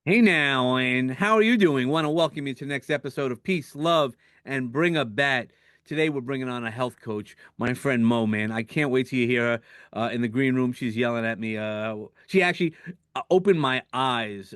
Hey now, and how are you doing? Want to welcome you to the next episode of Peace, Love, and Bring a Bat. Today we're bringing on a health coach, my friend Mo. Man, I can't wait till you hear her in the green room. She's yelling at me. She actually opened my eyes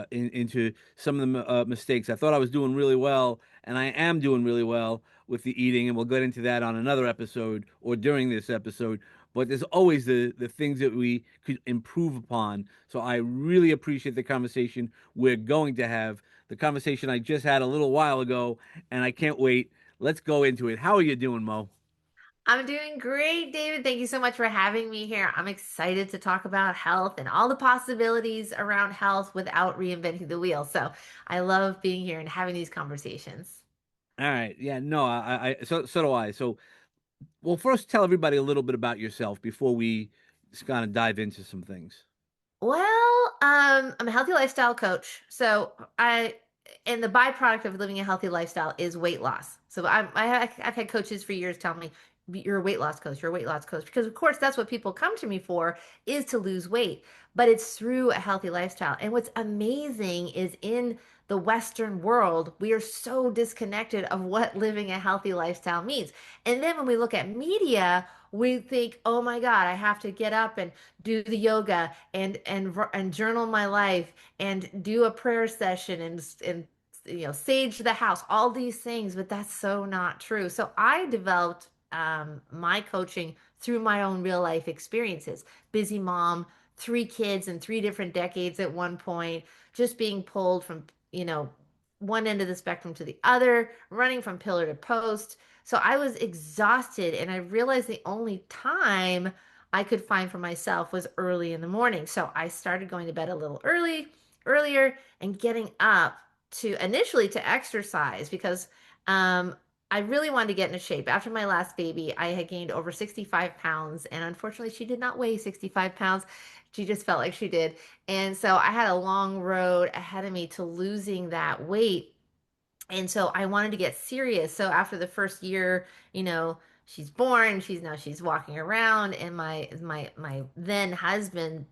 into some of the mistakes. I thought I was doing really well, and I am doing really well with the eating, and we'll get into that on another episode or during this episode. But there's always the things that we could improve upon. So I really appreciate the conversation we're going to have, the conversation I just had a little while ago, and I can't wait. Let's go into it. How are you doing, Mo? I'm doing great, David. Thank you so much for having me here. I'm excited to talk about health and all the possibilities around health without reinventing the wheel. So I love being here and having these conversations. All right. Yeah, no, so do I. So, well, first tell everybody a little bit about yourself before we just kind of dive into some things. I'm a healthy lifestyle coach. And the byproduct of living a healthy lifestyle is weight loss. I've had coaches for years tell me, you're a weight loss coach, you're a weight loss coach. Because, of course, that's what people come to me for is to lose weight, but it's through a healthy lifestyle. And what's amazing is in the Western world, we are so disconnected of what living a healthy lifestyle means. And then when we look at media, we think, oh my God, I have to get up and do the yoga and journal my life and do a prayer session and sage the house, all these things, but that's so not true. So I developed my coaching through my own real life experiences. Busy mom, three kids in three different decades at one point, just being pulled from one end of the spectrum to the other, running from pillar to post. So I was exhausted, and I realized the only time I could find for myself was early in the morning. So I started going to bed a little earlier, and getting up to initially to exercise because um, I really wanted to get into shape. After my last baby, I had gained over 65 pounds, and unfortunately, she did not weigh 65 pounds. She just felt like she did. And so I had a long road ahead of me to losing that weight. And so I wanted to get serious. So after the first year, she's born, she's walking around, and my then husband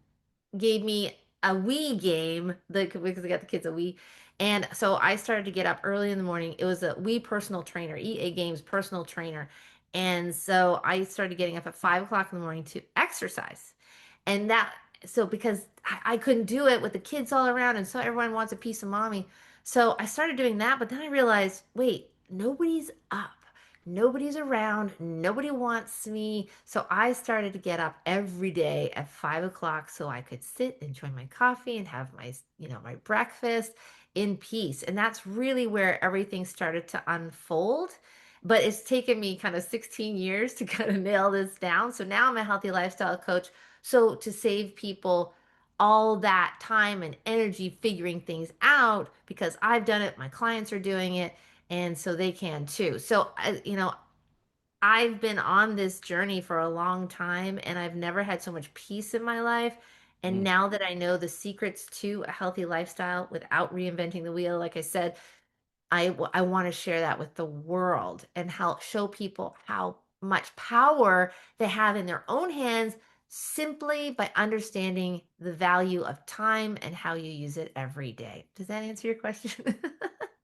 gave me a Wii game, because I got the kids a Wii. And so I started to get up early in the morning. It was a Wii personal trainer, EA Games personal trainer. And so I started getting up at 5 o'clock in the morning to exercise. And because I couldn't do it with the kids all around, and so everyone wants a piece of mommy. So I started doing that, but then I realized, wait, nobody's up. Nobody's around. Nobody wants me. So I started to get up every day at 5 o'clock so I could sit, enjoy my coffee, and have my breakfast in peace. And that's really where everything started to unfold. But it's taken me kind of 16 years to kind of nail this down. So now I'm a healthy lifestyle coach. So to save people all that time and energy figuring things out, because I've done it, my clients are doing it, and so they can too. I've been on this journey for a long time, and I've never had so much peace in my life. And Mm. now that I know the secrets to a healthy lifestyle without reinventing the wheel, like I said, I want to share that with the world and help show people how much power they have in their own hands simply by understanding the value of time and how you use it every day. Does that answer your question?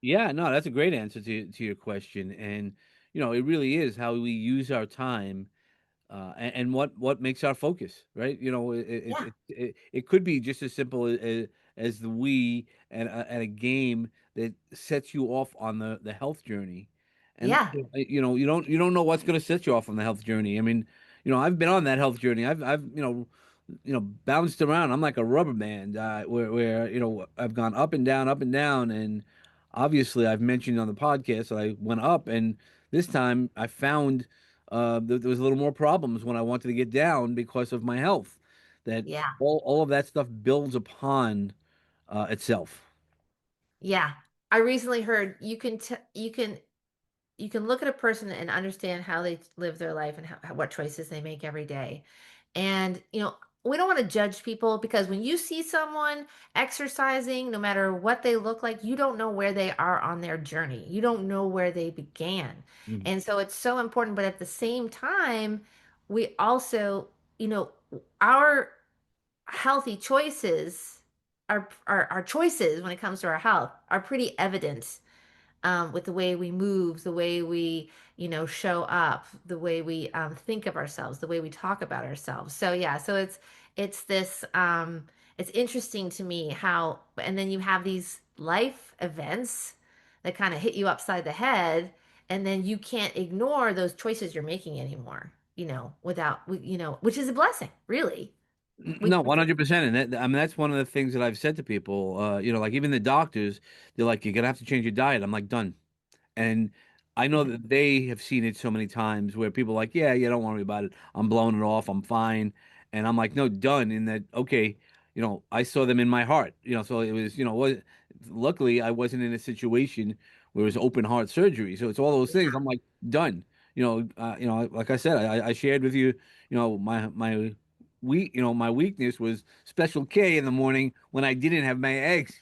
Yeah, no, that's a great answer to your question, and it really is how we use our time and what makes our focus, right? Yeah, It could be just as simple as the Wii and a game that sets you off on the health journey, and yeah, you don't know what's going to set you off on the health journey. I mean, I've been on that health journey. I've bounced around. I'm like a rubber band where I've gone up and down, and obviously I've mentioned on the podcast that I went up, and this time I found there was a little more problems when I wanted to get down because of my health. That yeah, all of that stuff builds upon itself. yeah. I recently heard you can look at a person and understand how they live their life and what choices they make every day. And, we don't want to judge people because when you see someone exercising, no matter what they look like, you don't know where they are on their journey. You don't know where they began. Mm. And so it's so important. But at the same time, we also, our healthy choices. our choices when it comes to our health are pretty evident with the way we move, the way we, show up, the way we think of ourselves, the way we talk about ourselves. So yeah, so it's this it's interesting to me how, and then you have these life events that kind of hit you upside the head, and then you can't ignore those choices you're making anymore, without, which is a blessing, really. We, No, 100%. And that, I mean, that's one of the things that I've said to people. Like even the doctors, they're like, "You're gonna have to change your diet." I'm like, done. And I know yeah, that they have seen it so many times where people are like, yeah, yeah, don't worry about it. I'm blowing it off. I'm fine. And I'm like, no, done. In that, okay, I saw them in my heart. So it was, luckily I wasn't in a situation where it was open heart surgery. So it's all those things. I'm like, done. Like I said, I shared with you, my weakness was Special K in the morning when I didn't have my eggs.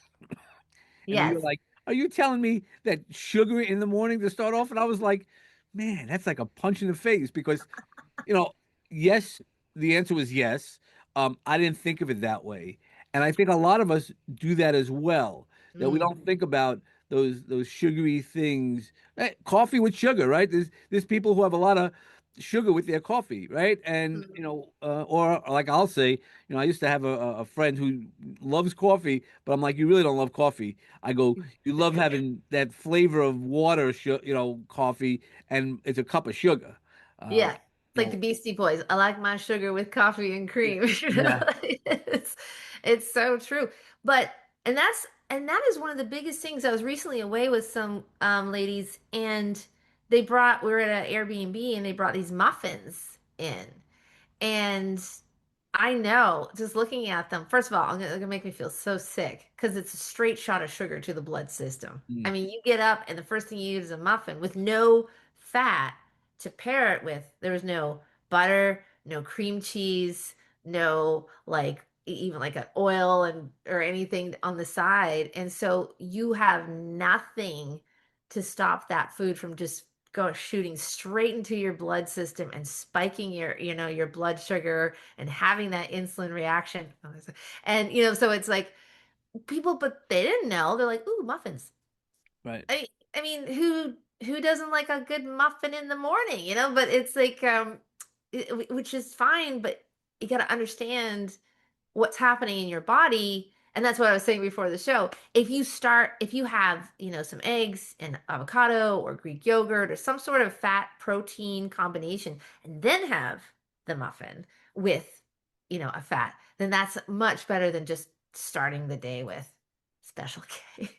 And then you're yes, like, are you telling me that sugar in the morning to start off? And I was like, man, that's like a punch in the face because you know, yes, the answer was yes. I didn't think of it that way, and I think a lot of us do that as well. That we don't mm, think about those sugary things. Coffee with sugar, right? There's people who have a lot of sugar with their coffee, right? And mm, or like I'll say, I used to have a friend who loves coffee, but I'm like, you really don't love coffee. I go, you love having that flavor of water, coffee, and it's a cup of sugar. Uh, yeah. It's you like know, the Beastie Boys. I like my sugar with coffee and yeah, cream. yeah. It's so true. But and that is one of the biggest things. I was recently away with some ladies, and we were at an Airbnb, and they brought these muffins in. And I know, just looking at them, first of all, they're gonna make me feel so sick because it's a straight shot of sugar to the blood system. I Mm. mean, you get up and the first thing you eat is a muffin with no fat to pair it with. There was no butter, no cream cheese, no like even like an oil and or anything on the side. And so you have nothing to stop that food from just go shooting straight into your blood system and spiking your blood sugar and having that insulin reaction. And so it's like people, but they didn't know. They're like, ooh, muffins. Right. I mean, who doesn't like a good muffin in the morning, But it's like which is fine, but you got to understand what's happening in your body. And that's what I was saying before the show. If you have, some eggs and avocado or Greek yogurt or some sort of fat protein combination, and then have the muffin with, a fat, then that's much better than just starting the day with Special K.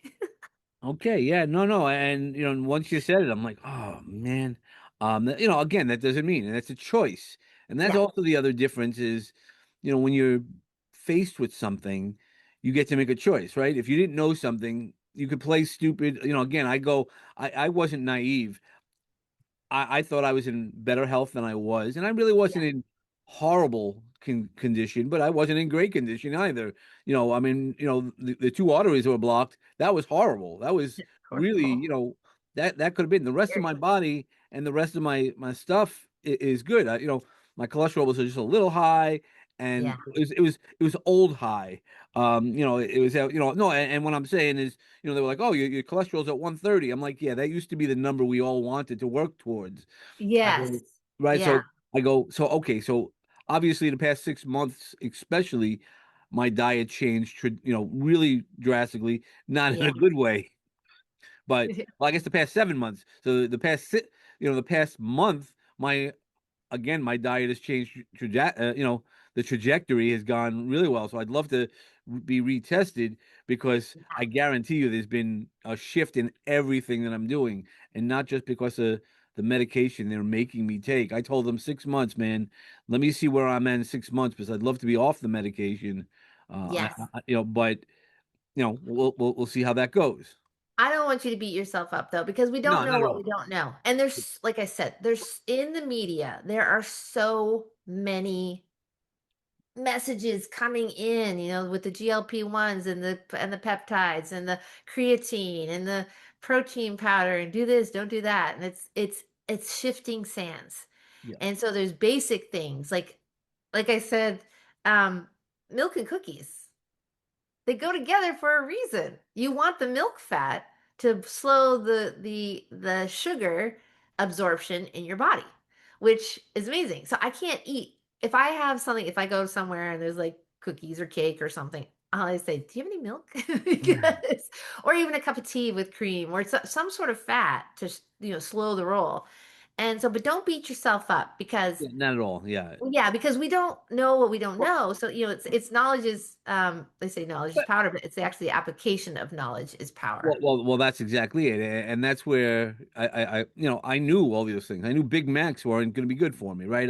Okay, yeah, no, no, and once you said it, I'm like, oh man, again, that doesn't mean, and that's a choice, and that's Yeah. also the other difference is, when you're faced with something, you get to make a choice, right? If you didn't know something, you could play stupid. Again, I wasn't naive. I thought I was in better health than I was, and I really Yeah. wasn't in horrible condition, but I wasn't in great condition either. I mean, the two arteries were blocked. That was horrible. That was really, Horrible. that could have been the rest of Very. my body and the rest of my stuff is good. My cholesterol was just a little high, Yeah. and it was old high. It was no, and what I'm saying is they were like, "Oh, your cholesterol's at 130." I'm like, "Yeah, that used to be the number we all wanted to work towards." I Yes. go, right. Yeah. So I go, so okay, so obviously the past 6 months, especially, my diet changed, really drastically, not in Yeah. a good way. But well, I guess the past 7 months. So the past month, my diet has changed. The trajectory has gone really well. So I'd love to be retested because I guarantee you there's been a shift in everything that I'm doing, and not just because of the medication they're making me take. I told them 6 months, man. Let me see where I'm at in 6 months because I'd love to be off the medication. Yes. But we'll see how that goes. I don't want you to beat yourself up though, because we don't No, know not at what we all. don't know. And like I said, there's in the media, there are so many messages coming in, with the GLP-1s and the peptides and the creatine and the protein powder and do this, don't do that. And it's shifting sands. Yeah. And so there's basic things like I said, um, milk and cookies. They go together for a reason. You want the milk fat to slow the sugar absorption in your body, which is amazing. So I can't eat if I have something, if I go somewhere and there's like cookies or cake or something, I always say, "Do you have any milk?" Because, or even a cup of tea with cream or some sort of fat to, slow the roll. And so, but don't beat yourself up because Yeah, not at all. Yeah. yeah, because we don't know what we don't Well, know. So, it's knowledge is they say knowledge is power, but it's actually the application of knowledge is power. that's exactly it, and that's where I knew all these things. I knew Big Macs weren't going to be good for me, right?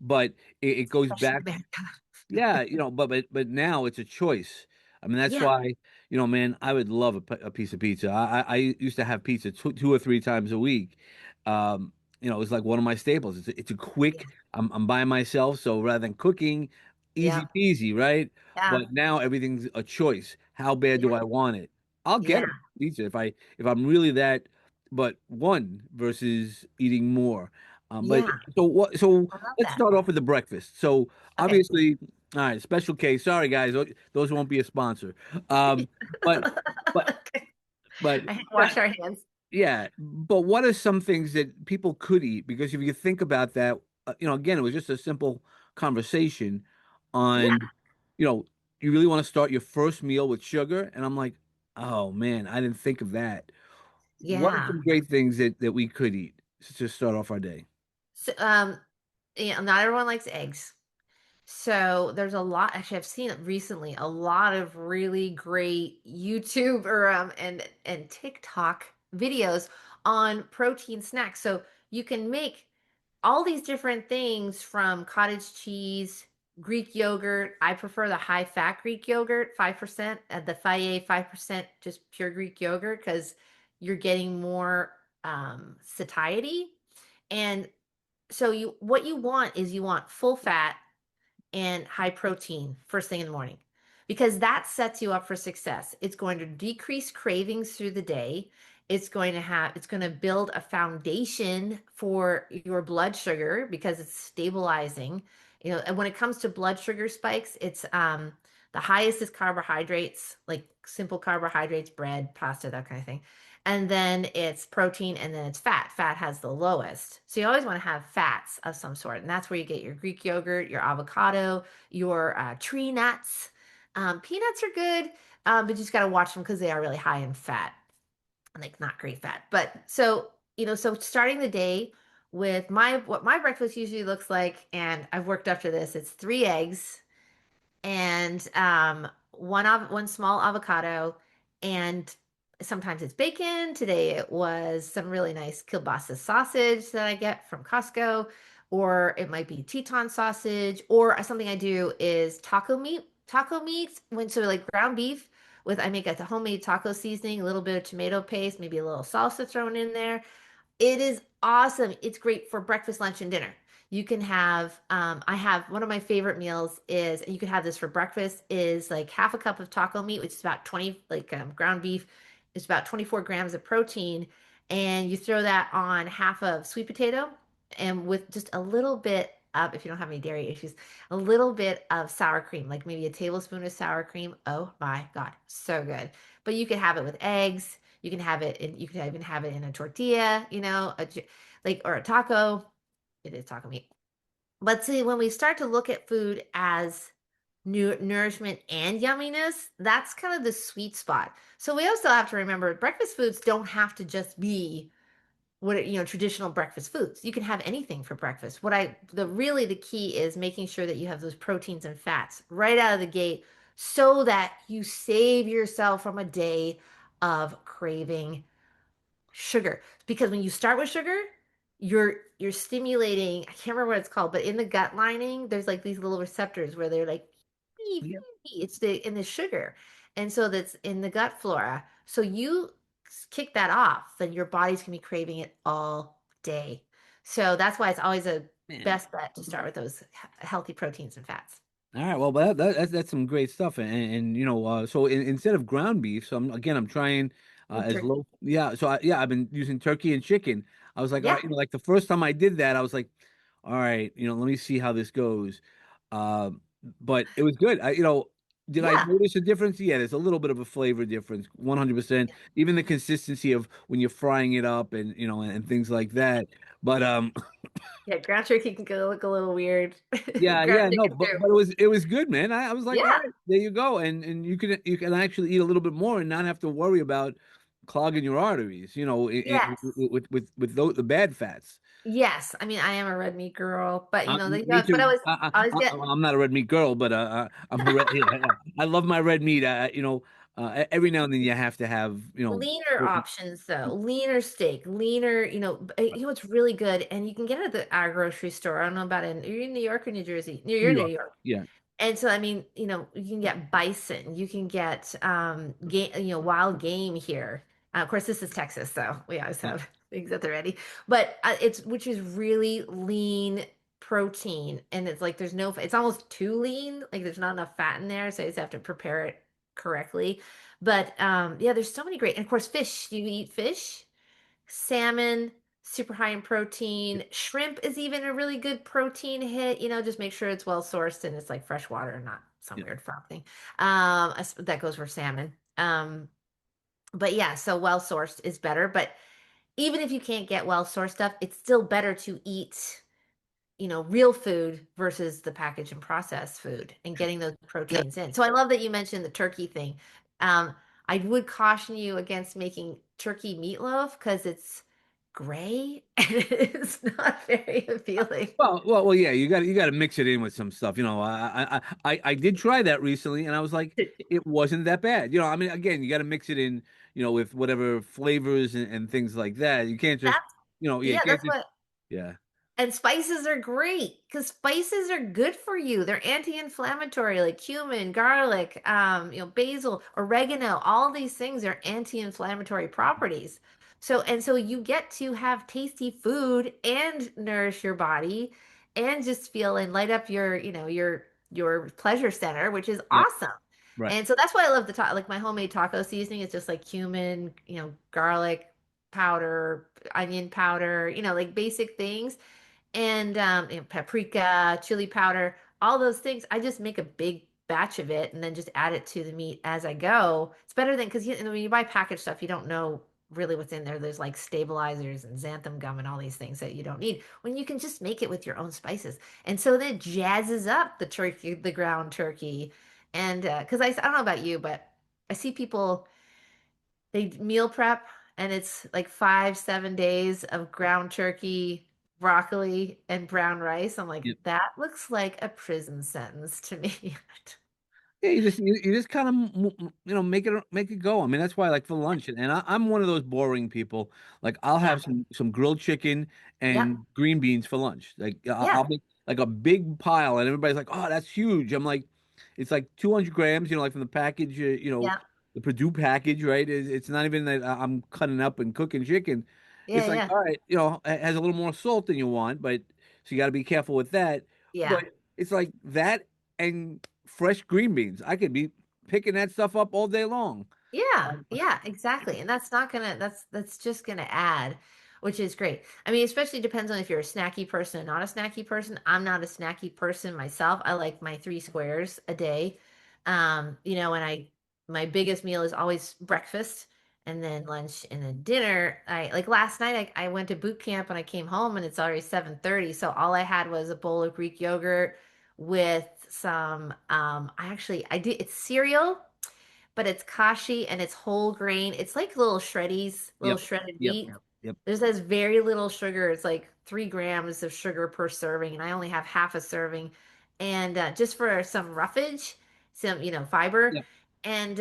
But it goes Especially back. America. Yeah, but now it's a choice. I mean, that's Yeah, why, man, I would love a piece of pizza. I used to have pizza two or three times a week. It was like one of my staples. It's a quick. yeah, I'm by myself, so rather than cooking, yeah, easy peasy, right? yeah, But now everything's a choice. How bad do I want it? I'll get yeah, a pizza if I'm really that. But one versus eating more. But yeah. so what? So I love let's that. start off with the breakfast. So Okay. obviously, all right, special case. Sorry, guys, those won't be a sponsor. Um, but but Okay. but I have to yeah, wash our hands. yeah. But what are some things that people could eat? Because if you think about that, again, it was just a simple conversation Yeah, on, you know, you really want to start your first meal with sugar, and I'm like, oh man, I didn't think of that. What are yeah. some great things that we could eat to start off our day? So, not everyone likes eggs. So there's a lot. Actually, I've seen it recently. A lot of really great YouTube or and TikTok videos on protein snacks. So you can make all these different things from cottage cheese, Greek yogurt. I prefer the high fat Greek yogurt, 5%, the Faye 5% just pure Greek yogurt because you're getting more satiety. And so what you want is you want full fat and high protein first thing in the morning because that sets you up for success. It's going to decrease cravings through the day. It's going to build a foundation for your blood sugar because it's stabilizing. And when it comes to blood sugar spikes, it's the highest is carbohydrates, like simple carbohydrates, bread, pasta, that kind of thing. And then it's protein and then it's fat. Fat has the lowest. So you always want to have fats of some sort. And that's where you get your Greek yogurt, your avocado, your tree nuts. Peanuts are good, but you just got to watch them because they are really high in fat, like not great fat. But so starting the day with what my breakfast usually looks like, and I've worked up to this, it's 3 eggs and one small avocado, and sometimes it's bacon. Today it was some really nice kielbasa sausage that I get from Costco, or it might be Teton sausage, or something I do is taco meat. Taco meat, like ground beef with I make a homemade taco seasoning, a little bit of tomato paste, maybe a little salsa thrown in there. It is awesome. It's great for breakfast, lunch, and dinner. You can have, I have one of my favorite meals is, and you can have this for breakfast, is like half a cup of taco meat, which is about 20, like ground beef, it's about 24 grams of protein. And you throw that on half of sweet potato and with just a little bit of, if you don't have any dairy issues, a little bit of sour cream, like maybe a tablespoon of sour cream. Oh my God, so good. But you can have it with eggs. You can even have it in a tortilla, like, or a taco. It is taco meat. But see, when we start to look at food as new nourishment and yumminess, that's kind of the sweet spot. So we also have to remember breakfast foods don't have to just be traditional breakfast foods. You can have anything for breakfast. The key is making sure that you have those proteins and fats right out of the gate so that you save yourself from a day of craving sugar. Because when you start with sugar, you're stimulating, I can't remember what it's called, but in the gut lining, there's like these little receptors where they're like, "Beep, Yeah. it's in the sugar." And so that's in the gut flora. So you kick that off, then your body's gonna be craving it all day. So that's why it's always a Man. best bet to start with those healthy proteins and fats. All right, well, but that's some great stuff, and so instead of ground beef, so I'm trying Ooh, as turkey. low, yeah. So I've been using turkey and chicken. I was like, all Yeah. right, like the first time I did that, I was like, all right, let me see how this goes. But it was good. Did I Yeah. notice a difference? Yeah, there's a little bit of a flavor difference, 100%. Even the consistency of when you're frying it up and and things like that. But Yeah, ground turkey can go look a little weird. yeah, Ground yeah, no, chicken but too. it was good, man. I was like, all Yeah. right, there you go, and you can actually eat a little bit more and not have to worry about clogging your arteries, Yes. with the bad fats. Yes. I mean, I am a red meat girl, but Me but too. I always get I'm not a red meat girl, but I'm a red. Yeah, I love my red meat. Every now and then you have to have leaner certain- options though. Leaner steak, leaner, what's really good, and you can get it at the our grocery store. I don't know about you're in New York or New Jersey? You're New in New York. York. Yeah, And so, I mean, you can get bison, you can get game, wild game here. Of course, this is Texas, so we always yeah, have things at the ready. But it's which is really lean protein, and it's like it's almost too lean. Like there's not enough fat in there, so you just have to prepare it correctly. But yeah, there's so many great, and of course, fish. You eat fish, salmon, super high in protein. Shrimp is even a really good protein hit. Just make sure it's well sourced and it's like fresh water, not some yeah. weird frog thing. That goes for salmon. But yeah, so well sourced is better. But even if you can't get well sourced stuff, it's still better to eat, real food versus the packaged and processed food and getting those proteins in. So I love that you mentioned the turkey thing. Um, I would caution you against making turkey meatloaf because it's gray and it's not very appealing. Well, yeah. You got to mix it in with some stuff. I did try that recently, and I was like, it wasn't that bad. I mean, again, you got to mix it in, with whatever flavors and things like that. You can't just, That's yeah, you yeah, can't that's just, what. yeah, And spices are great because spices are good for you. They're anti-inflammatory, like cumin, garlic, basil, oregano. All these things are anti-inflammatory properties. So you get to have tasty food and nourish your body and just feel and light up your pleasure center, which is yep, awesome. right, And so that's why I love like my homemade taco seasoning. It's just like cumin, garlic powder, onion powder, like basic things and paprika, chili powder, all those things. I just make a big batch of it and then just add it to the meat as I go. It's better than because when you buy packaged stuff, you don't know really what's in there. There's like stabilizers and xanthan gum and all these things that you don't need when you can just make it with your own spices. And so that jazzes up the turkey, the ground turkey. And because I don't know about you, but I see people they meal prep and it's like 5, 7 days of ground turkey, broccoli, and brown rice. I'm like, yep. that looks like a prison sentence to me. Yeah, you just kind of make it go. I mean, that's why like for lunch, and I'm one of those boring people. Like I'll Yeah. have some grilled chicken Yep. and green beans for lunch. Like Yeah. I'll make like a big pile, and everybody's like, "Oh, that's huge." I'm like, it's like 200 grams, like from the package, Yeah. the Purdue package, right? It's not even that I'm cutting up and cooking chicken. Yeah. It's like, Yeah. all right, it has a little more salt than you want, but so you got to be careful with that. Yeah. But it's like that and fresh green beans. I could be picking that stuff up all day long. Yeah, yeah, exactly. And that's just gonna add, which is great. I mean, especially depends on if you're a snacky person and not a snacky person. I'm not a snacky person myself. I like my 3 squares a day. And my biggest meal is always breakfast and then lunch and then dinner. I like last night I went to boot camp and I came home and it's already 7:30. So all I had was a bowl of Greek yogurt with some I did it's cereal but it's kashi and it's whole grain. It's like little shreddies, little Yep. shredded Yep. wheat. Yep. There's has very little sugar. It's like 3 grams of sugar per serving, and I only have half a serving. And just for some roughage, some fiber, Yep. and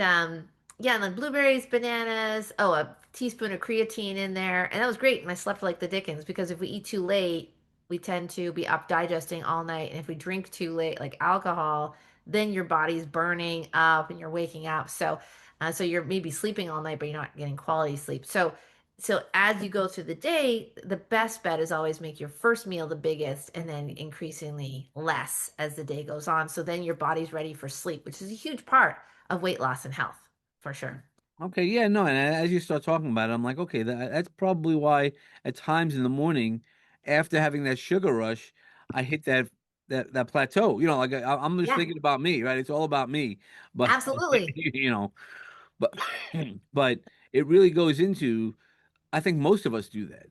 yeah, and then blueberries, bananas. Oh, a teaspoon of creatine in there, and that was great. And I slept like the dickens because if we eat too late, we tend to be up digesting all night, and if we drink too late, like alcohol then your body's burning up and you're waking up. So you're maybe sleeping all night, but you're not getting quality sleep. So as you go through the day, the best bet is always make your first meal the biggest and then increasingly less as the day goes on. So then your body's ready for sleep, which is a huge part of weight loss and health for sure. Okay. Yeah. No. And as you start talking about it, I'm like, okay, that's probably why at times in the morning, after having that sugar rush, I hit that. that plateau. Like I'm just Yeah, thinking about me, right? It's all about me, but absolutely. you know, but but it really goes into. I think most of us do that.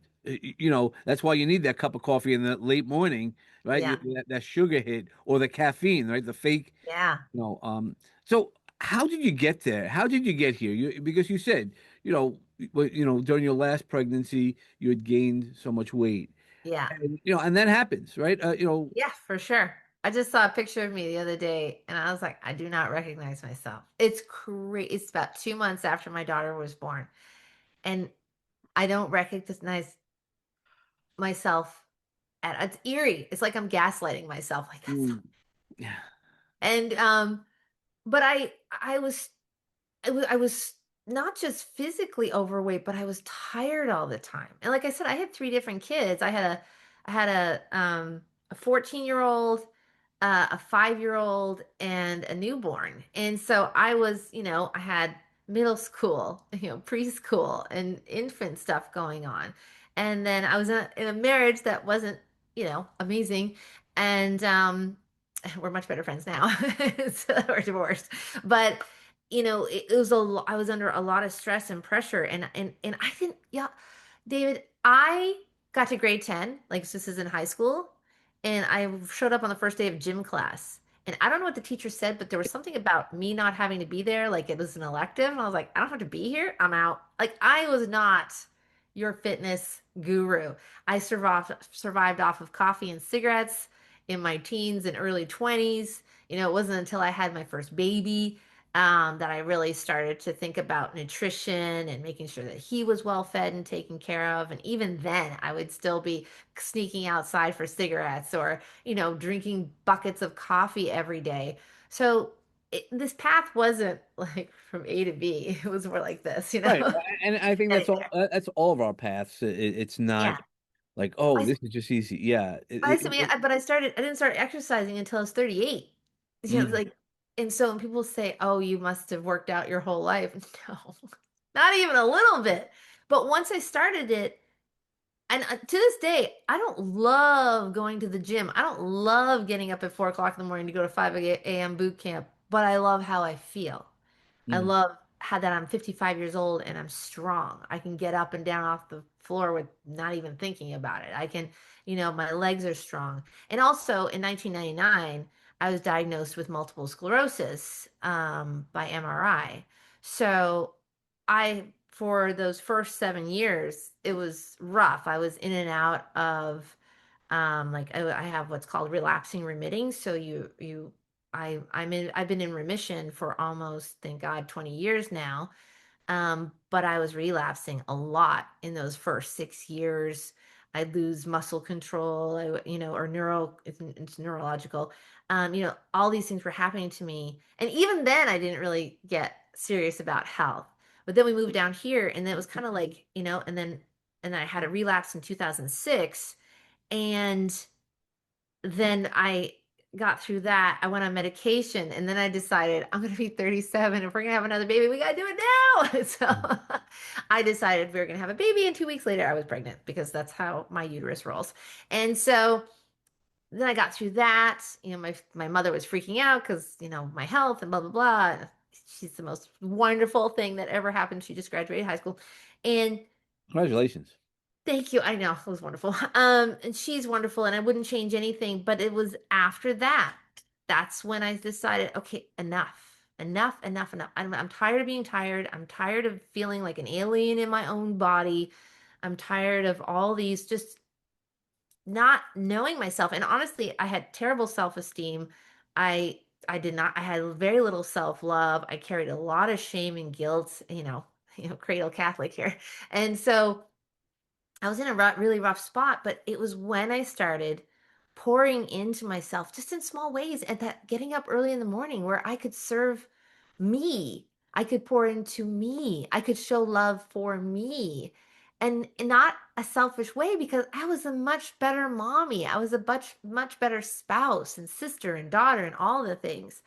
That's why you need that cup of coffee in the late morning, right? Yeah, That sugar hit or the caffeine, right? The fake, yeah, you know. So how did you get there? How did you get here? Because you said, during your last pregnancy, you had gained so much weight, yeah. and and that happens, right? Yeah, for sure. I just saw a picture of me the other day and I was like, I do not recognize myself. It's crazy. It's about 2 months after my daughter was born. And I don't recognize myself it's eerie. It's like I'm gaslighting myself. Like that's not mm, yeah, and but I was not just physically overweight, but I was tired all the time. And like I said, I had three different kids. I had a 14-year-old, a 5-year-old, and a newborn. And so I had middle school, preschool and infant stuff going on. And then I was in a marriage that wasn't, amazing. And we're much better friends now. So we're divorced. But I was under a lot of stress and pressure and I didn't yeah, David, I got to grade 10, like this is in high school, and I showed up on the first day of gym class. And I don't know what the teacher said, but there was something about me not having to be there, like it was an elective. And I was like, I don't have to be here. I'm out. Like I was not your fitness guru. I survived off of coffee and cigarettes in my teens and early 20s. It wasn't until I had my first baby that I really started to think about nutrition and making sure that he was well fed and taken care of. And even then, I would still be sneaking outside for cigarettes or, drinking buckets of coffee every day. So this path wasn't like from A to B. It was more like this, right. And I think getting that's all. there. That's all of our paths. It's not Yeah. like, oh, I, this is just easy. Yeah. but I didn't start exercising until I was 38. Mm, Like, and so when people say, "Oh, you must have worked out your whole life," no, not even a little bit. But once I started it, and to this day, I don't love going to the gym. I don't love getting up at 4 o'clock in the morning to go to 5 a.m. boot camp, but I love how I feel. I mm. love how that I'm 55 years old and I'm strong. I can get up and down off the floor with not even thinking about it. I can, my legs are strong. And also in 1999, I was diagnosed with multiple sclerosis by MRI. So for those first 7 years, it was rough. I was in and out of like I have what's called relapsing remitting. So I've been in remission for almost, thank God, 20 years now. But I was relapsing a lot in those first 6 years. I'd lose muscle control, or it's neurological. All these things were happening to me. And even then I didn't really get serious about health. But then we moved down here and then it was kind of like, and then I had a relapse in 2006 and then I got through that. I went on medication and then I decided I'm going to be 37. If we're going to have another baby, we got to do it now. So I decided we were going to have a baby. And 2 weeks later, I was pregnant because that's how my uterus rolls. And so then I got through that. My mother was freaking out because, my health and blah, blah, blah. She's the most wonderful thing that ever happened. She just graduated high school. And Congratulations. thank you. I know it was wonderful. And she's wonderful, and I wouldn't change anything. But it was after that. That's when I decided, okay, enough. I'm tired of being tired. I'm tired of feeling like an alien in my own body. I'm tired of all these just not knowing myself. And honestly, I had terrible self-esteem. I I did not. I had very little self-love. I carried a lot of shame and guilt. Cradle Catholic here, and so. I was in a really rough spot, but it was when I started pouring into myself just in small ways and that getting up early in the morning where I could serve me. I could pour into me. I could show love for me and not a selfish way because I was a much better mommy. I was a much better spouse and sister and daughter and all the things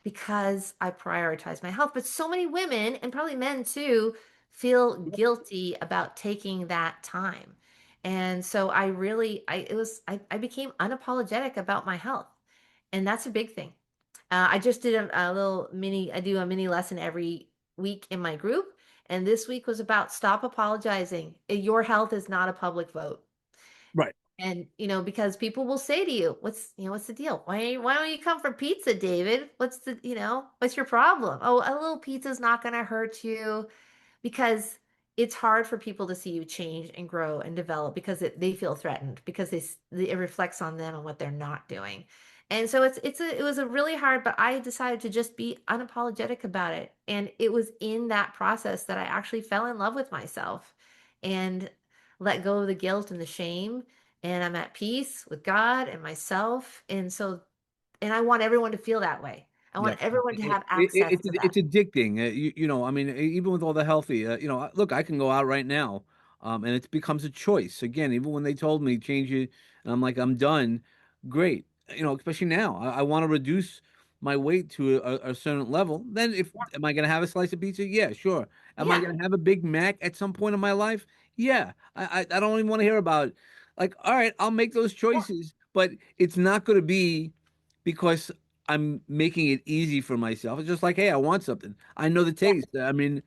because I prioritize my health. But so many women and probably men too feel guilty about taking that time. And so I really, I became unapologetic about my health. And that's a big thing. I just did I do a mini lesson every week in my group. And this week was about stop apologizing. Your health is not a public vote. Right. And, because people will say to you, what's the deal? Why don't you come for pizza, David? What's your problem? Oh, a little pizza's not going to hurt you, because it's hard for people to see you change and grow and develop, because they feel threatened, because it reflects on them and what they're not doing. And so it was a really hard, but I decided to just be unapologetic about it. And it was in that process that I actually fell in love with myself and let go of the guilt and the shame. And I'm at peace with God and myself. And I want everyone to feel that way. I Yeah, want everyone to have access to that. it's addicting. I mean, even with all the healthy, look, I can go out right now, and it becomes a choice again. Even when they told me change it, and I'm like, I'm done. Great, especially now, I want to reduce my weight to a certain level. Then, if am I going to have a slice of pizza? Yeah, sure. Am I Yeah. going to have a Big Mac at some point in my life? Yeah. I don't even want to hear about. Like, all right, I'll make those Yeah. choices, but it's not going to be because I'm making it easy for myself. It's just like, hey, I want something. I know the Yeah. taste. I mean,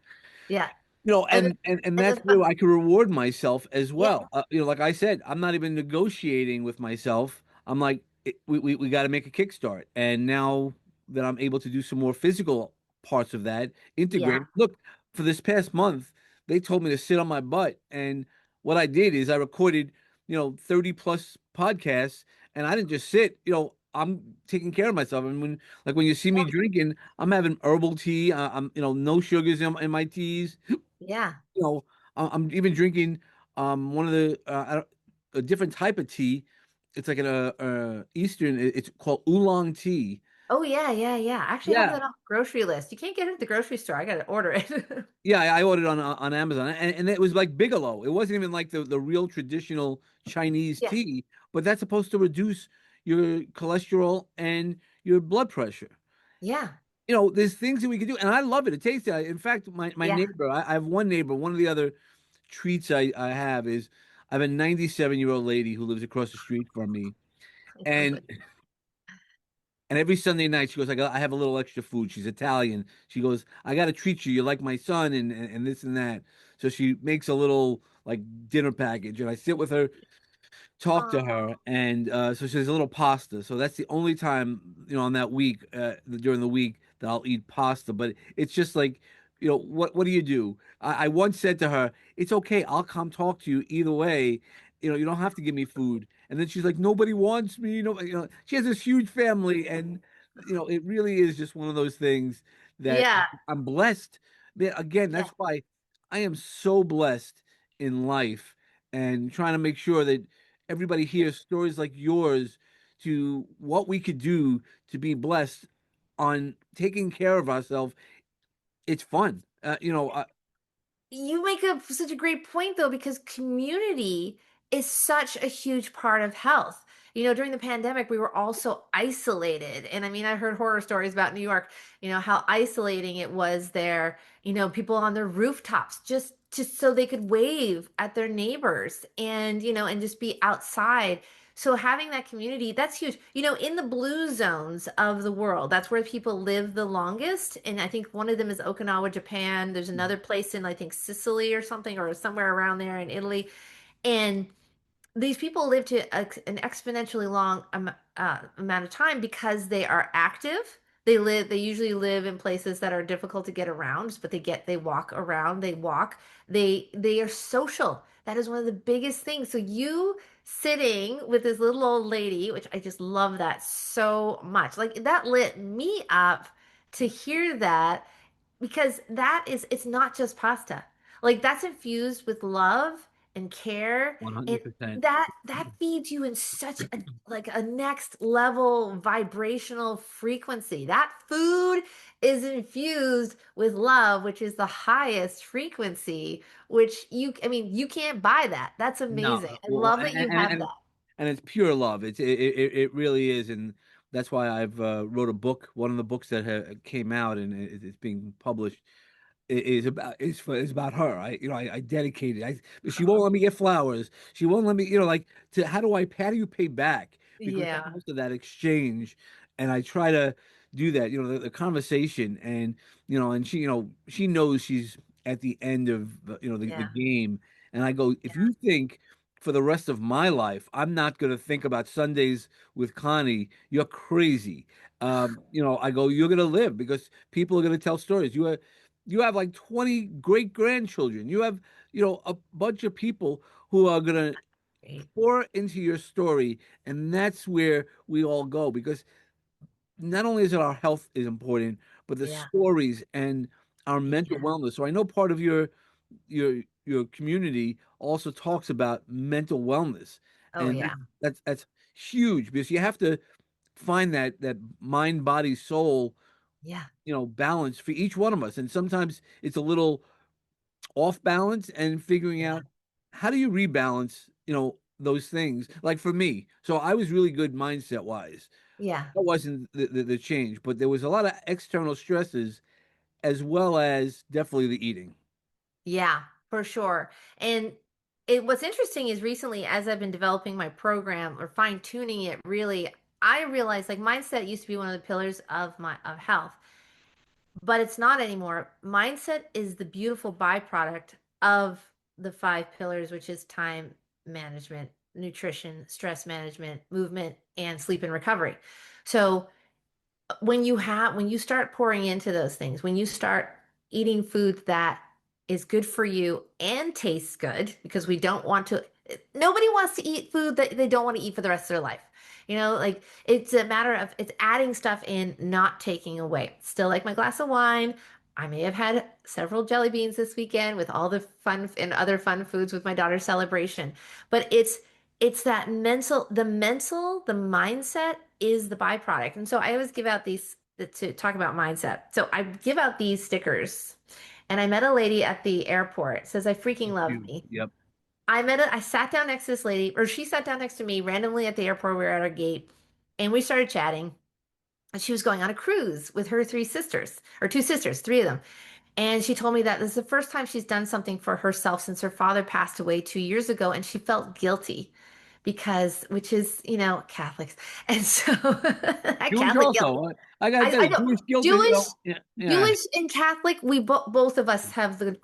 Yeah. And and and that's the where I can reward myself as yeah. well. Like I said, I'm not even negotiating with myself. I'm like, we got to make a kickstart. And now that I'm able to do some more physical parts of that, Yeah. integrate. Look, for this past month, they told me to sit on my butt, and what I did is I recorded, 30 plus podcasts, and I didn't just sit. I'm taking care of myself. And when you see me drinking, I'm having herbal tea. I'm, no sugars in my teas. Yeah. you know, I'm even drinking one of the a different type of tea. It's like an Eastern. It's called oolong tea. Oh yeah, yeah, yeah. I actually have Yeah, that on the grocery list. You can't get it at the grocery store. I gotta order it. yeah. I ordered on Amazon, and it was like Bigelow. It wasn't even like the real traditional Chinese Yeah. tea, but that's supposed to reduce your cholesterol and your blood pressure. Yeah. There's things that we can do, and I love it. It tastes. In fact, my Yeah. neighbor, I have one neighbor. One of the other treats I have is I have a 97-year-old lady who lives across the street from me, I love and it. every Sunday night she goes, I have a little extra food. She's Italian. She goes, I got to treat you. You're like my son, and this and that. So she makes a little like dinner package, and I sit with her, talk to Oh, her, and so she has a little pasta. So that's the only time, on that week, during the week, that I'll eat pasta. But it's just like, what do you do? I once said to her, it's okay, I'll come talk to you either way. You don't have to give me food. And then she's like, nobody wants me. She has this huge family, and it really is just one of those things that yeah. I'm blessed. Man, again, Yeah. that's why I am so blessed in life, and trying to make sure that everybody hears stories like yours to what we could do to be blessed on taking care of ourselves. It's fun. You make such a great point though, because community is such a huge part of health. During the pandemic, we were all so isolated. And I mean, I heard horror stories about New York, how isolating it was there, people on their rooftops just so they could wave at their neighbors and just be outside. So having that community, that's huge. In the blue zones of the world, that's where people live the longest. And I think one of them is Okinawa, Japan. There's another place in, I think, Sicily or something, or somewhere around there in Italy. And these people live to an exponentially long amount of time because they are active. They usually live in places that are difficult to get around, but they walk around, they walk, they are social. That is one of the biggest things. So you sitting with this little old lady, which I just love that so much. Like that lit me up to hear that, because it's not just pasta. Like that's infused with love and care, and 100%. that feeds you in such a like a next level vibrational frequency. That food is infused with love, which is the highest frequency, which I mean, you can't buy that. That's No, amazing. I well, love that you have that. and it's pure love. It really is, and that's why I've wrote a book. One of the books that came out and it's being published. is about her. I dedicated. She won't let me get flowers. She won't let me, like, to how do you pay back? Because that Yeah. most of that exchange, and I try to do that. The conversation, and and she knows she's at the end of the Yeah. game, and I go, if you think for the rest of my life I'm not going to think about Sundays with Connie, you're crazy. I go, you're going to live because people are going to tell stories. You have like 20 great grandchildren. You have, a bunch of people who are going to Great. pour into your story. And that's where we all go because not only is it our health is important, but the Yeah. stories and our mental Yeah. wellness. So I know part of your community also talks about mental wellness. Oh And yeah. that's huge because you have to find that mind, body, soul, Yeah. balance for each one of us. And sometimes it's a little off balance and figuring Yeah. out how do you rebalance, those things. Like for me, so I was really good mindset wise. Yeah. That wasn't the change, but there was a lot of external stresses as well as definitely the eating. Yeah, for sure. And what's interesting is recently, as I've been developing my program or fine tuning it, really, I realized like mindset used to be one of the pillars of my of health, but it's not anymore. Mindset is the beautiful byproduct of the five pillars, which is time management, nutrition, stress management, movement, and sleep and recovery. So when you start pouring into those things, when you start eating food that is good for you and tastes good, because we don't want to, nobody wants to eat food that they don't want to eat for the rest of their life. Like it's a matter of it's adding stuff in, not taking away. Still like my glass of wine. I may have had several jelly beans this weekend with all the fun and other fun foods with my daughter's celebration. But it's that the mindset is the byproduct. And so I always give out these to talk about mindset. So I give out these stickers. And I met a lady at the airport. It says, I freaking love Huge. me. Yep. I sat down next to this lady, or she sat down next to me randomly at the airport. We were at our gate and we started chatting. And she was going on a cruise with her three sisters, or two sisters, three of them. And she told me that this is the first time she's done something for herself since her father passed away 2 years ago, and she felt guilty because, which is, Catholics. And so that Jewish Catholic guilt. also. I gotta tell I you, know Jewish guilt is, Jewish, yeah, yeah. Jewish and Catholic, we both of us have the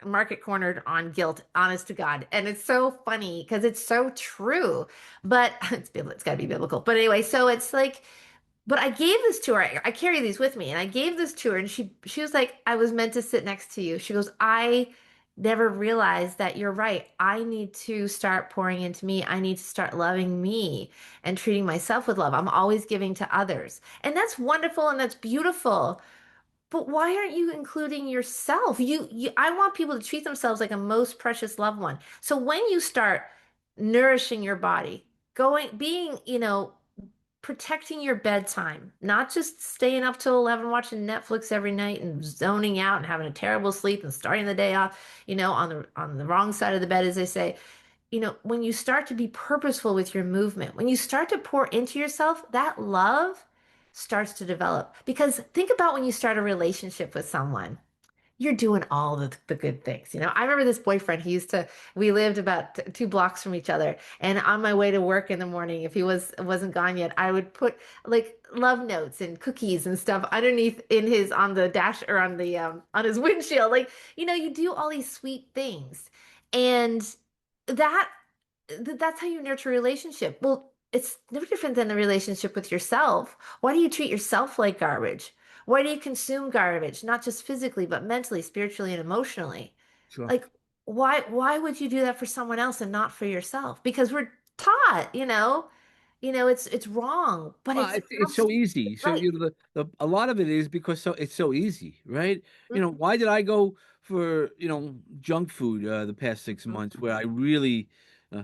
market cornered on guilt, honest to God. And it's so funny because it's so true, but it's got to be biblical. But anyway, so it's like, but I gave this to her. I carry these with me, and I gave this to her, and she was like, "I was meant to sit next to you." She goes, "I never realized that you're right. I need to start pouring into me. I need to start loving me and treating myself with love. I'm always giving to others." And that's wonderful and that's beautiful. But why aren't you including yourself? I want people to treat themselves like a most precious loved one. So when you start nourishing your body, being, protecting your bedtime, not just staying up till 11 watching Netflix every night and zoning out and having a terrible sleep and starting the day off, on the wrong side of the bed, as they say. When you start to be purposeful with your movement, when you start to pour into yourself, that love starts to develop. Because think about when you start a relationship with someone, you're doing all the good things. I remember this boyfriend, we lived about 2 blocks from each other. And on my way to work in the morning, if he wasn't gone yet, I would put like love notes and cookies and stuff underneath on the dash or on his windshield. Like, you do all these sweet things. And that that's how you nurture a relationship. Well, it's no different than a relationship with yourself. Why do you treat yourself like garbage? Why do you consume garbage, not just physically, but mentally, spiritually, and emotionally? Sure. Like, why would you do that for someone else and not for yourself? Because we're taught, it's wrong, but Well, it's it's so easy. So right. a lot of it is because it's so easy, right? Mhm, Why did I go for junk food the past 6 months mhm. where I really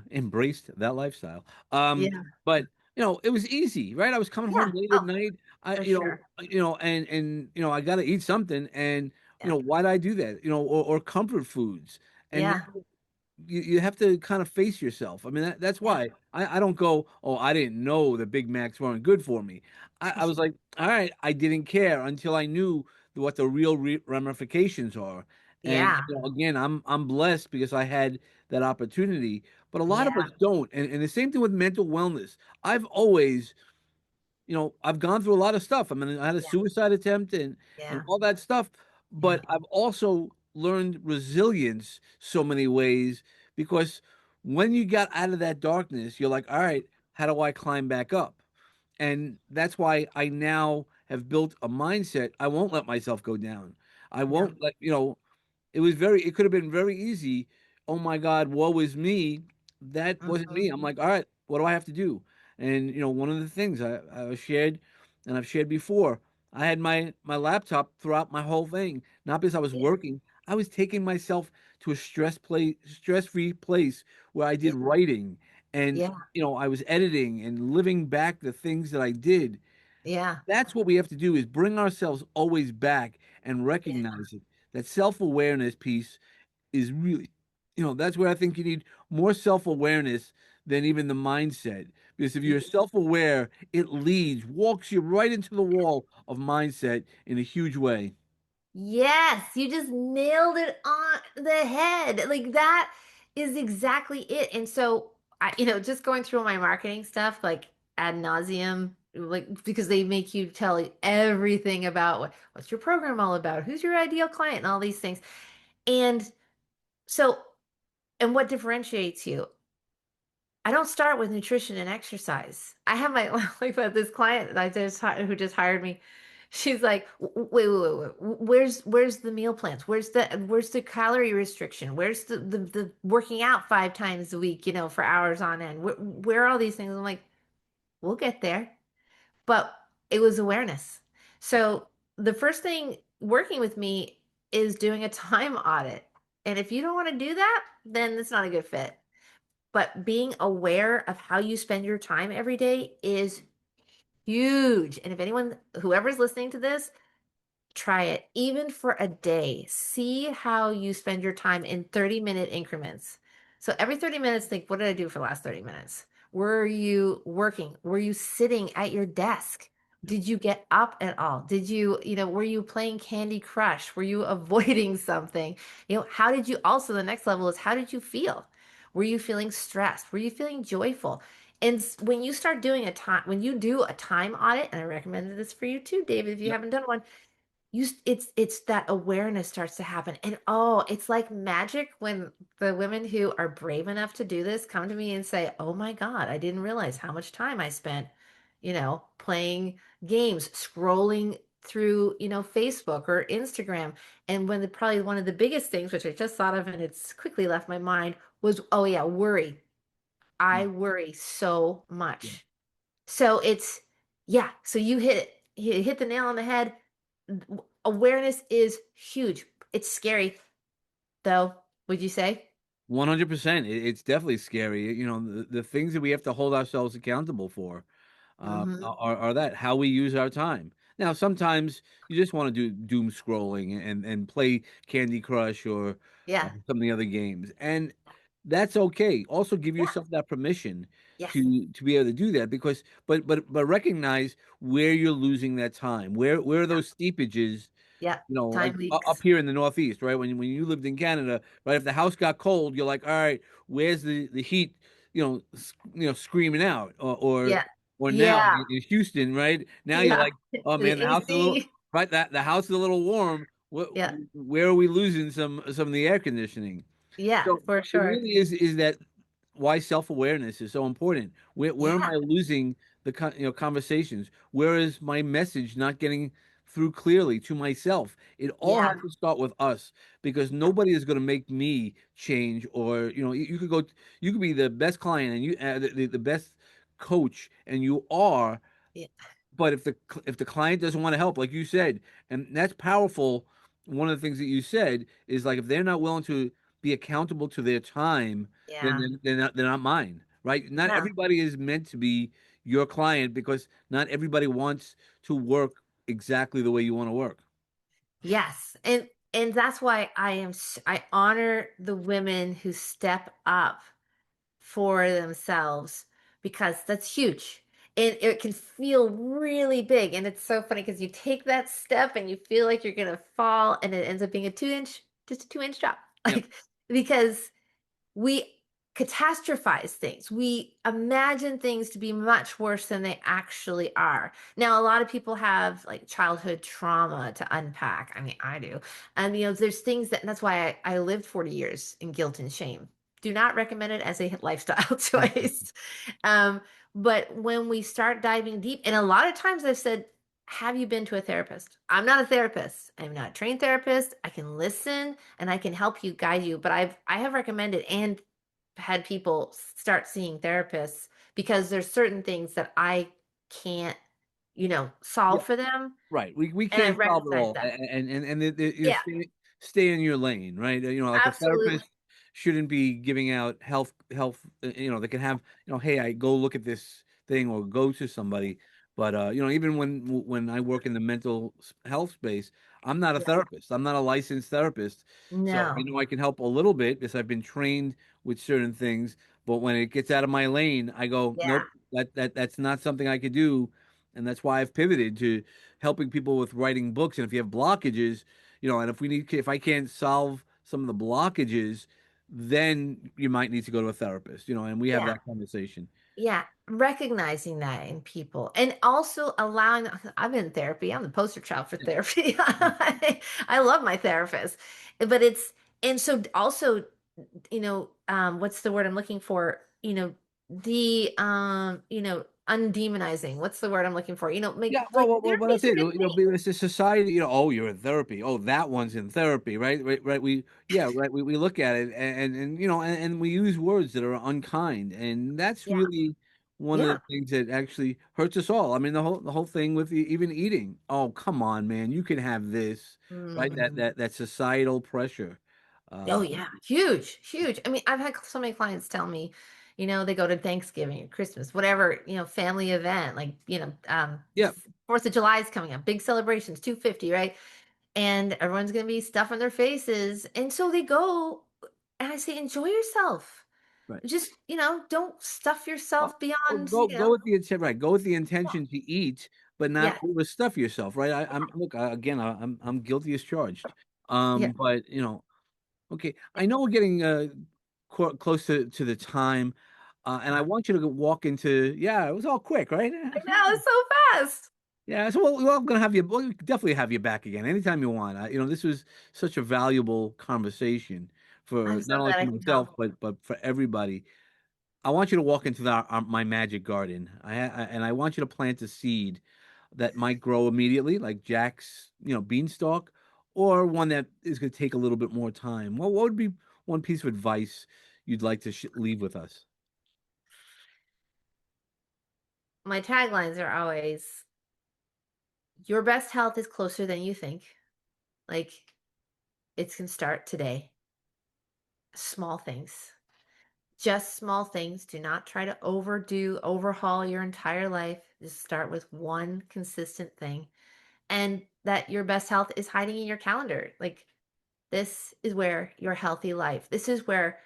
embraced that lifestyle? Yeah, But it was easy, right? I was coming yeah. home late at Oh, night. I for sure. and I got to eat something, and Yeah, why did I do that? Or comfort foods, and yeah, now you have to kind of face yourself. I mean, that's yeah. why I don't go, oh, I didn't know the Big Macs weren't good for me. I was like, all right, I didn't care until I knew what the real ramifications are. And Yeah. again, I'm blessed because I had that opportunity, but a lot of Yeah. us don't. And the same thing with mental wellness. I've always, I've gone through a lot of stuff. I mean, I had a Yeah. suicide attempt and Yeah. all that stuff, Yeah. but I've also learned resilience so many ways because when you got out of that darkness, you're like, all right, how do I climb back up? And that's why I now have built a mindset. I won't let myself go down. I No. won't let, it could have been very easy. Oh my God, woe is me. That wasn't Hmm. me. I'm like, all right, what do I have to do? And one of the things I shared, and I've shared before, I had my laptop throughout my whole thing, not because I was Yeah. working. I was taking myself to a stress-free place where I Yeah. did writing, and Yeah. I was editing and living back the things that I did. Yeah. That's what we have to do, is bring ourselves always back and Yeah. recognize it. That self-awareness piece is really, that's where I think you need more self-awareness than even the mindset. Because if you're self-aware, it walks you right into the wall of mindset in a huge way. Yes, you just nailed it on the head. Like that is exactly it. And so just going through my marketing stuff, like ad nauseum, like because they make you tell everything about what's your program all about, who's your ideal client, and all these things. And so, and what differentiates you? I don't start with nutrition and exercise. I have my like this client that who just hired me. She's like, wait. Where's the meal plans? Where's the calorie restriction? Where's the working out 5 times a week, for hours on end? Where are all these things? I'm like, we'll get there. But it was awareness. So the first thing working with me is doing a time audit. And if you don't want to do that, then it's not a good fit. But being aware of how you spend your time every day is huge. And if anyone, whoever's listening to this, try it even for a day. See how you spend your time in 30-minute increments. So every 30 minutes, think, what did I do for the last 30 minutes? Were you working? Were you sitting at your desk? Did you get up at all? Were you playing Candy Crush? Were you avoiding something? How did you also, the next level is how did you feel? Were you feeling stressed? Were you feeling joyful? And when you start doing when you do a time audit, and I recommended this for you too, David, if you Yep. haven't done one, it's that awareness starts to happen. And oh, it's like magic when the women who are brave enough to do this come to me and say, oh my God, I didn't realize how much time I spent, playing games, scrolling through, Facebook or Instagram. And probably one of the biggest things, which I just thought of and it's quickly left my mind, was, oh yeah, worry. I Mm. worry so Yeah. much. So yeah, so you hit the nail on the head. Awareness is huge. It's scary, though, would you say? 100%. It's definitely scary. The things that we have to hold ourselves accountable for Hmm. are that how we use our time. Now, sometimes you just want to do doom scrolling and play Candy Crush or Yeah. some of the other games, and that's okay. Also, give Yeah. yourself that permission Yes. to be able to do that because, but recognize where you're losing that time. Where are Yeah. those steepages, Yeah. like Time up leaks. here in the Northeast, right? When you lived in Canada, right? If the house got cold, you're like, all right, where's the heat? Screaming out, Yeah. or now Yeah. in Houston, right? Now you're Yeah. like, oh The man, the house is a little AC. right. That the house is a little warm. Yeah. Where are we losing some of the air conditioning? Yeah, So for it sure. really is that why self-awareness is so important. Where am Yeah. I losing the conversations? Where is my message not getting through clearly to myself? It all Yeah. has to start with us because nobody is going to make me change. Or you could be the best client and the best coach, and you are, Yeah. but if the client doesn't want to help, like you said, and that's powerful. One of the things that you said is like if they're not willing to be accountable to their time, then Yeah. they're not mine, right? Not No. everybody is meant to be your client because not everybody wants to work exactly the way you want to work. Yes. And that's why I honor the women who step up for themselves because that's huge. And it can feel really big. And it's so funny because you take that step and you feel like you're gonna fall, and it ends up being a 2 inch, just a 2 inch drop. Yep. Like, because we catastrophize things. We imagine things to be much worse than they actually are. Now, a lot of people have like childhood trauma to unpack. I mean, I do. And, there's things that's why I lived 40 years in guilt and shame. Do not recommend it as a lifestyle choice. Um, but when we start diving deep, and a lot of times I've said, have you been to a therapist? I'm not a therapist. I'm not a trained therapist. I can listen and I can help you, guide you, but I have recommended and had people start seeing therapists because there's certain things that I can't, solve for them, Right. We and I can't solve it recognize all, that. and Yeah, stay in your lane, right? Like a absolutely. therapist shouldn't be giving out health. They can have, hey, I go look at this thing or go to somebody, but even when I work in the mental health space, I'm not a Yeah. therapist. I'm not a licensed therapist, so No. I can help a little bit because I've been trained with certain things. But when it gets out of my lane, I go, Yeah. nope, that's not something I could do, and that's why I've pivoted to helping people with writing books. And if you have blockages, and if I can't solve some of the blockages, then you might need to go to a therapist, and we have Yeah. that conversation. Yeah, recognizing that in people and also allowing, I've been in therapy. I'm the poster child for therapy. I love my therapist. But and so also, what's the word I'm looking for? Undemonizing. What's the word I'm looking for? Yeah, Like well, therapy that's is a it. good thing. It's a society. Oh, you're in therapy. Oh, that one's in therapy, right? Right. Yeah, right. We look at it, and we use words that are unkind, and that's Yeah. really one of the Yeah. things that actually hurts us all. I mean, the whole thing with even eating. Oh, come on, man, you can have this, right? Mhm. That societal pressure. Oh Uh, yeah, huge, huge. I mean, I've had so many clients tell me, they go to Thanksgiving or Christmas, whatever, family event, like, yeah, 4th of July is coming up, big celebrations, 250, right? And everyone's gonna be stuffing their faces. And so they go, and I say, enjoy yourself. right. Just, don't stuff Well, yourself beyond, go with the intent, right? Go with the intention to eat, but not yeah, overstuff yourself, right? I'm look again. I'm guilty as charged. yeah. But okay. I know we're getting close to the time, and I want you to walk into. Yeah, it was all quick, right? I know, it's so fast. Yeah, so we're gonna have you. We'll definitely have you back again anytime you want. This was such a valuable conversation I'm for so not only glad for I can help. myself, but for everybody. I want you to walk into my magic garden. And I want you to plant a seed that might grow immediately, like Jack's, beanstalk, or one that is going to take a little bit more time. Well, what would be one piece of advice you'd like to leave with us? My taglines are always, your best health is closer than you think. Like, it can start today. Small things. Just small things. Do not try to overhaul your entire life. Just start with one consistent thing. And that your best health is hiding in your calendar. Like, this is where your healthy life, this is where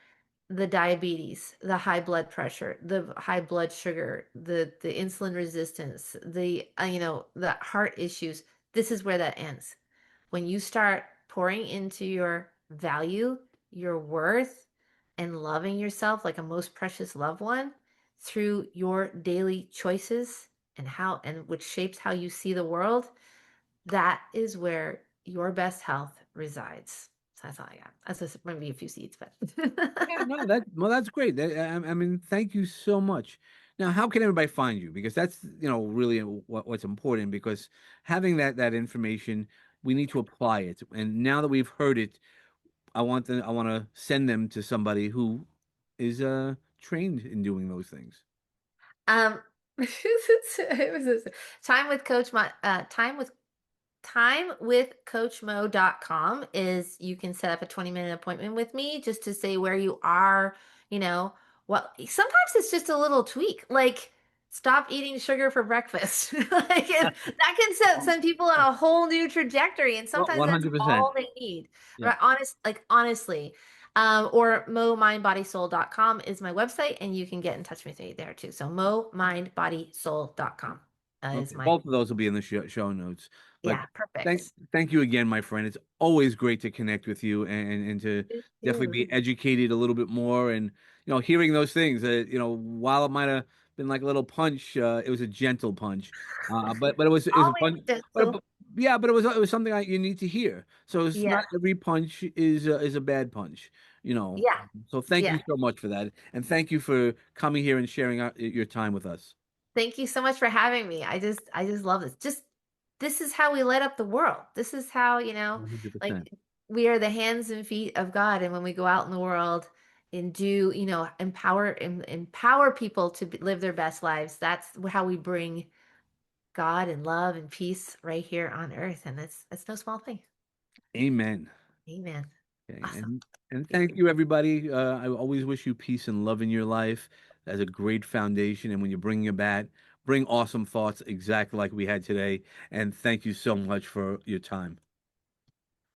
the diabetes, the high blood pressure, the high blood sugar, the insulin resistance, the heart issues, this is where that ends. When you start pouring into your value, your worth, and loving yourself like a most precious loved one through your daily choices and which shapes how you see the world, that is where your best health resides. So that's all I got. That's just maybe a few seeds, but Yeah, no, that's great. I mean, thank you so much. Now, how can everybody find you? Because that's really what's important. Because having that information, we need to apply it. And now that we've heard it, I want to send them to somebody who is trained in doing those things. um it was this, time with coach my timewithcoachmo.com is, you can set up a 20-minute appointment with me just to say where you are, you know, what sometimes it's just a little tweak, like stop eating sugar for breakfast. Like that can send people on a whole new trajectory, and Well, sometimes that's 100%. all they need. Yep. Right? Honestly. Or momindbodysoul.com is my website, and you can get in touch with me there too. So momindbodysoul.com is Okay, my, both of those will be in the show notes. But yeah, thank perfect. thank you again, my friend. It's always great to connect with you and to You definitely too. be educated a little bit more. And hearing those things, while it might have been like a little punch, it was a gentle punch. But it was a Always punch. gentle. Yeah, but it was something you need to hear. So it's Yeah, not every punch is a bad punch. You know. yeah, So thank yeah. you so much for that, and thank you for coming here and sharing your time with us. Thank you so much for having me. I just love this. Just this is how we light up the world. This is how, 100%. like we are the hands and feet of God. And when we go out in the world and do, empower people to live their best lives, that's how we bring God and love and peace right here on earth. And it's no small thing. Amen. Amen. Okay, Awesome. and Thank thank you. you, everybody. I always wish you peace and love in your life. That's a great foundation. And when you're bringing a bat, bring awesome thoughts exactly like we had today. And thank you so much for your time.